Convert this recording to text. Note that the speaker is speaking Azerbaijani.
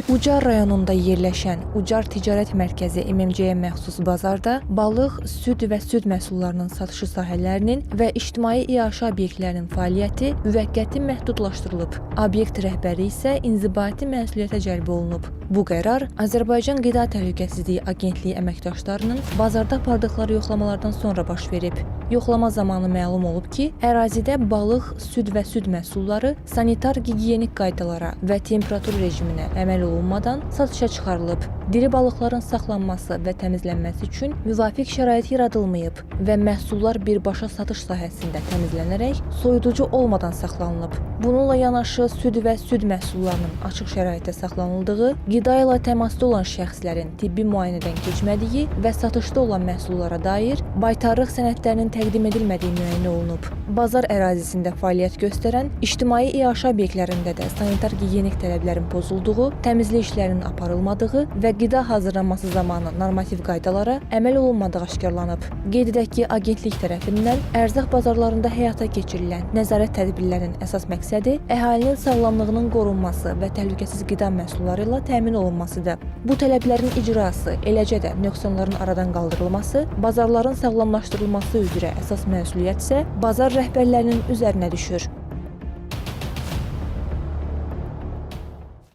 Ucar rayonunda yerləşən Ucar Ticarət Mərkəzi MMC-yə məxsus bazarda balıq, süd və süd məhsullarının satışı sahələrinin və ictimai iaşə obyektlərinin fəaliyyəti müvəqqəti məhdudlaşdırılıb. Obyekt rəhbəri isə inzibati məsuliyyətə cəlb olunub. Bu qərar Azərbaycan Qida Təhlükəsizliyi Agentliyi əməkdaşlarının bazarda apardıqları yoxlamalardan sonra baş verib. Yoxlama zamanı məlum olub ki, ərazidə balıq, süd və süd məhsulları sanitar-gigiyenik qaydalara və temperatur rejiminə əməl olunmadan satışa çıxarılıb. Diri balıqların saxlanması və təmizlənməsi üçün müvafiq şərait yaradılmayıb və məhsullar birbaşa satış sahəsində təmizlənərək soyuducu olmadan saxlanılıb. Bununla yanaşı süd və süd məhsullarının açıq şəraitdə saxlanıldığı, qida ilə təmasda olan şəxslərin tibbi müayinədən keçmədiyi və satışda olan məhsullara dair baytarlıq sənədlərinin təqdim edilmədiyi müəyyən olunub. Bazar ərazisində fəaliyyət göstərən ictimai iaşə obyektlərində də sanitar-gigiyenik tələblərin pozulduğu, təmizlik işlərinin aparılmadığı və qida hazırlanması zamanı normativ qaydalara əməl olunmadığı aşkarlanıb. Qeyd edək ki, agentlik tərəfindən ərzaq bazarlarında həyata keçirilən nəzarət tədbirlərinin əsas məqsədi əhalinin sağlamlığının qorunması və təhlükəsiz qida məhsulları ilə təmin olunmasıdır. Bu tələblərin icrası, eləcə də nöqsanların aradan qaldırılması, bazarların sağlamlaşdırılması üzrə əsas məsuliyyət isə bazar rəhbərlərinin üzərinə düşür.